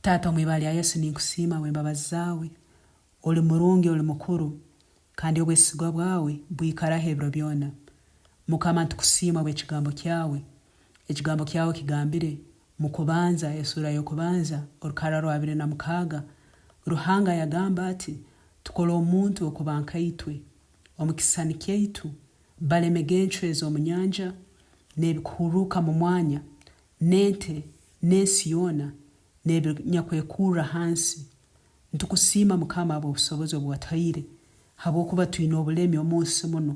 Tata mwibara ya Yesu ninkusiima w'embabazi zaawe oli murungi oli mukuru kandi obwesigwa bwawe bwikaraho ebiro byona. Mukama ntukusiima bw'ekigambo kyawe. Ekigambo kyawe kigambire mu Okubanza esura y'Okubanza orukara rwa 26 Ruhanga Yagamba ati tukole omuntu okuba nkaitwe omu kisisani Kyaitu balemege encu zomu nyanja nebihu'ruka mu mwanya nente nensi yona nebinyakweku'ra hansi. Ntukusiima Mukama Obusobozi obwataire habwokuba tuyina obulemi omunsi muno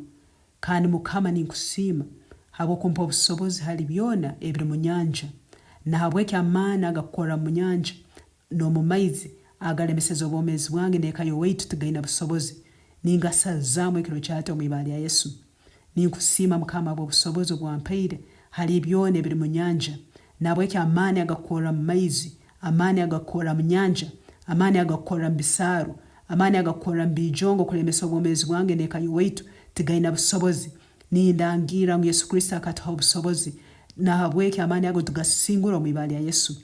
kandi Mukama ninkusiima habwokumpa obusobozi hali byona ebiri mu nyanja na habweki amaani agakukora mu nyanja n'omu maizi agalemeseza obwomezi bwange n'eka y'owaitu tugaina busobozi ningasazaamu ekiro kyaitu mwibara ya Yesu. Ninkusiima Mukama Obusobozi Obwampairwe hali byona ebiri mu nyanja na habweki amaani agakukora mu maizi, amaani agakukora mu nyanja, amaani agakukora mu bisaru, amaani agakukora mu bijongo kulemesa obwomezi bwange n'eka y'owaitu tugaina busobozi. Nindangira mu Yesu Kristo akataho obusobozi na habweki amaani ago tugasingura mwibara ya Yesu.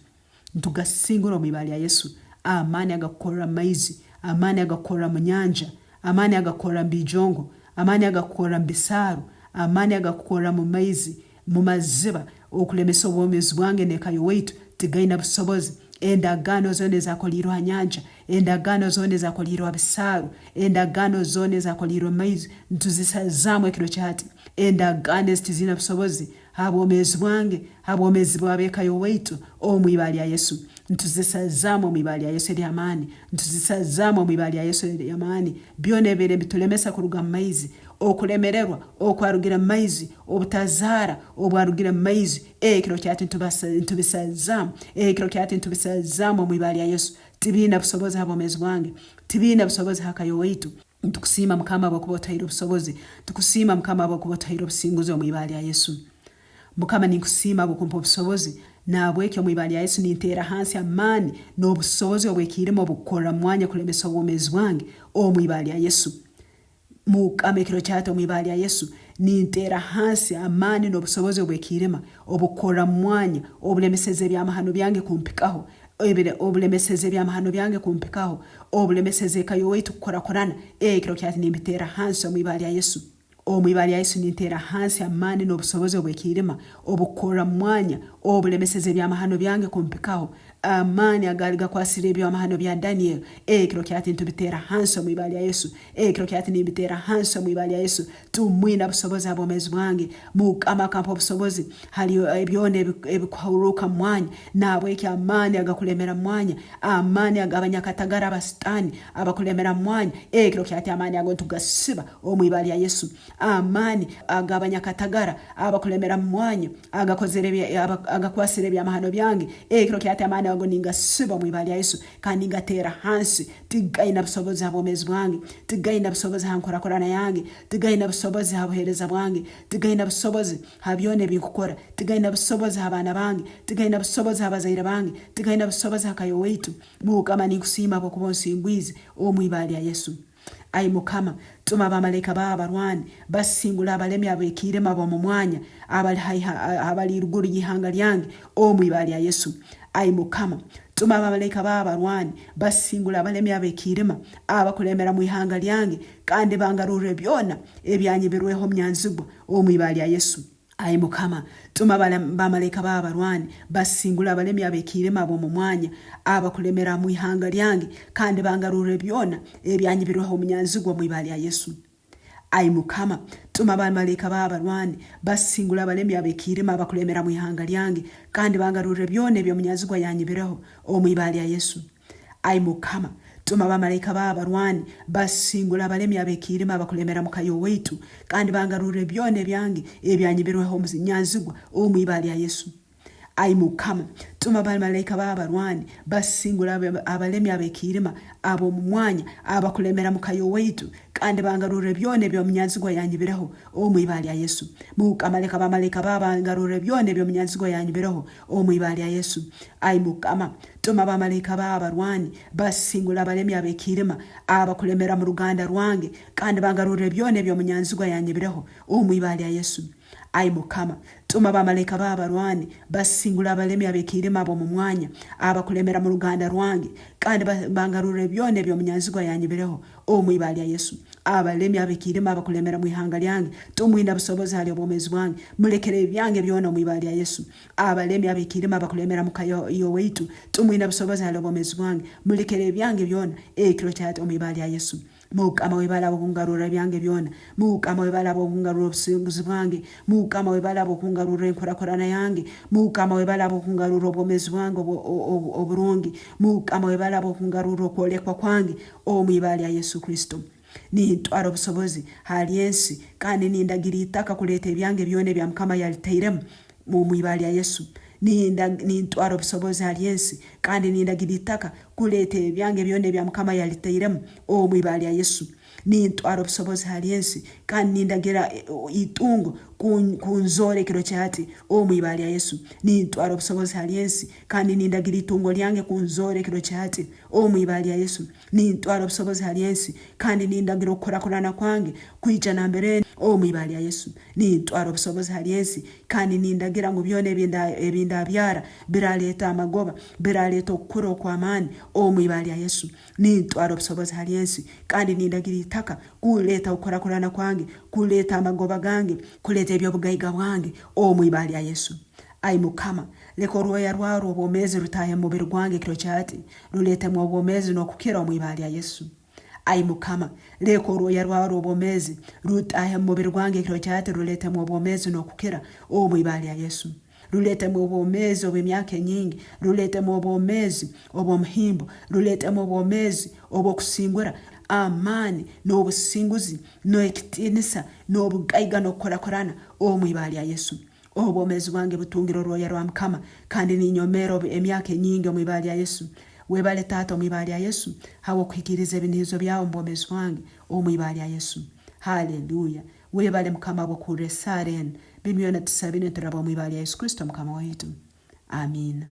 Tugasingura mwibara ya Yesu. Amaani agakukora mu maizi, amaani agakukora mu nyanja, amaani agakukora mu bijongo, amaani agakukora mu bisaru, amaani agakukora mu maizi, mu maziba okulemesa obwomezi bwange n'eka y'owaitu tugaina busobozi. Endagano zone zakolirwa nyanja, endagano zone zakolirwa bisaru, endagano zone zakolirwa maizi ntuzisazaamu ekiro kyati. Endagano zitizina busobozi habwomezi bwange, habwomezi bw'abeka y'owaitu omwibara ya Yesu. Ntuzisazaamu mwibara ya Yesu eri amaani, ntuzisazaamu mwibara ya Yesu eri amaani. Byona ebere bitulemesa kuruga maizi, okulemererwa okwarugira maizi, obutazara obwarugira maizi ekiro kyati ntubisazaamu, ekiro kyati ntubisazaamu mwibara ya Yesu. Tibina busobozi habwomezi bwange, tibina busobozi haka y'owaitu. Ntukusiima Mukama bw'okuba otaire obusobozi, tukusiima Mukama bw'okuba otaire obusinguzi omwibara ya Yesu. Mukama ninkusiima bw'okumpa obusobozi na habweki omwibara ya Yesu nintera hansi amaani n'obusobozi obwekiremu obukukora mwanya kulemesa obwomezi bwange omwibara ya Yesu. Mukama ekiro kyaitu omwibara ya Yesu nintera hansi amaani n'obusobozi obwekirema obukukora mwanya obulemeseze by'amahano byange kumpikaho, obulemeseze by'amahano byange kumpikaho, obulemeseze eka y'owaitu kukorakorana ekiro kyaitu nimbitera hansi omwibara ya Yesu. Omwibara ya Yesu nintera hansi amaani n'obusobozi obwekirema obukukora mwanya obulemeseze by'amahano byange kumpikaho, amaani agali gakwasire eby'amahano bya Daniel ekiro kyati ntubitera hansi omwibara ya Yesu. Ekiro kyati nimbitera hansi omwibara ya Yesu. Tumwina busobozi abomezi bwange Mukama akampa obusobozi hali ebyona ebikuhu'ruka mwanya na habweki amaani agakulemera mwanya, amaani agabanyakatagara abasitani abakulemera mwanya ekiro kyati amaani ago ntugasiba omwibara ya Yesu. Amaani agabanyakatagara abakulemera mwanya agakwasire eby'amahano byange ekiro kyati amaani ago ningasiba mwibara ya Yesu kandi ngatera hansi. Tigaina busobozi abomezi bwange, tigaina busobozi hankorakorana yange, tigaina busobozi habuhereza bwange, tigaina busobozi habyone bikukora, tigaina busobozi habana bange, tigaina busobozi habazaire bange, tigaina busobozi haka y'owaitu. Mukama ninkusiima bw'okuba onsingwize omwibara ya Yesu. Ai Mukama tuma abamaleka b'abarwani basingula abalemi abekirema bo mu mwanya abali ruguru y'ihanga lyange omwibara ya Yesu. Ai Mukama tuma abamaleka b'abarwani basingula abalemi abekirema abakulemera mu ihanga lyange kandi bangarure byona ebyanyibirweho myanzigwa omwibara ya Yesu. Ai Mukama tuma abamaleka b'abarwani basingula abalemi abekirema bo mu mwanya abakulemera mu ihanga lyange kandi bangarure byona ebyanyibirweho myanzigwa mwibara ya Yesu. Ai Mukama tuma abamaleka b'abarwani basingula abalemi abekirema abakulemera mu ihanga lyange kandi bangarure byona ebyo myanzigwa yanyibireho omwibara ya Yesu. Ai Mukama tuma abamaleka b'abarwani basingula abalemi abekirema abakulemera mu y'owaitu kandi bangarure byona ebyange ebyanyibirweho myanzigwa omwibara ya Yesu. Ai Mukama tuma abamaleka b'abarwani basingula abalemi abekirema abo mu mwanya abakulemera mu y'owaitu kandi bangarure byona ebyo myanzigwa yanyibireho omwibara ya Yesu. Mukama leka abamaleka babangarure byona ebyo myanzigwa yanyibireho omwibara ya Yesu. Ai Mukama tuma abamaleka b'abarwani basingula abalemi abekirema abakulemera mu ruganda rwange kandi bangarure byona ebyo myanzigwa yanyibireho omwibara ya Yesu. Ai Mukama tuma bamalayika b'abarwani basingula abalemi abekirima abo mu mwanya abakulemera mu luganda rwange kandi bangarure byone ebyo munyanzigwa yanyibireho Mwibara ya Yesu abalemi abekirima abakulemera mu ihanga lyange tumwinda busobozi hali obwomezi bwange mulekere byange byona Mwibara ya Yesu abalemi abekirima abakulemera mu Kyaitu tumwinda busobozi hali obwomezi bwange mulekere byange byona ekiro Kyaitu Mwibara ya Yesu Mukama webala okungarura byange byona Mukama webala okungarura obusinguzi bwange Mukama webala okungarura enkurakurana yange Mukama webala okungarura obwomezi bwange oburungi Mukama webala okungarura okwolekwa kwange Mwibara ya Yesu Kristo Nintwara obusobozi hali ensi kandi nindagira itaka kuleta ebyange byone bya Mukama yaliteiremu mu Mwibara ya Yesu Nintwara obusobozi hali ensi kandi nindagira itaka kuleta ebyange byone bya Mukama yaliteiremu Mwibara ya Yesu Nintwara obusobozi hali ensi kandi nindagira itungo kunzore kiro Kyaitu Mwibara ya Yesu Nintwara obusobozi hali ensi kandi nindagira itungo lyange kunzore kiro Kyaitu Mwibara ya Yesu Nintwara obusobozi hali ensi kandi nindagira okurakurana kwange kwija nambere Mwibara ya Yesu Nintwara obusobozi hali ensi kandi nindagira ngo byone ebindabyara biraleta amagoba biraleta okukura okw'amaani Mwibara ya Yesu Nintwara obusobozi hali ensi kandi nindagira itaka kuleta okurakurana kwange kuleta amagoba gange kuleta ebyobugayiga bwange Mwibara ya Yesu Ai Mukama leka orwoya rwaro obwomezi rutahe mu mubiri gwange kiro Kyaitu ruletemu obwomezi n'okukira Mwibara ya Yesu Ai Mukama leka orwoya rwaro obwomezi rutahe mu mubiri gwange kiro Kyaitu ruletemu obwomezi n'okukira Mwibara ya Yesu ruletemu obwomezi obw'emyaka nyingi ruletemu obwomezi obw'omuhimbo ruletemu obwomezi obw'okusingura amani n'obusinguzi n'ekitinisa n'obugayiga n'okukurakurana Mwibara ya Yesu obwomezi bwange butungira orwoya rwa Mukama kandi ninyomera emyaka nyingi Mwibara ya Yesu webale Taata Mwibara ya Yesu hawo kwikiriza ebinizo byawo mbomezi bwange Mwibara ya Yesu haleluya webale Mukama bokuresaren bimyona tusabine turaba Mwibara ya Yesu Kristo Mukama waitu amin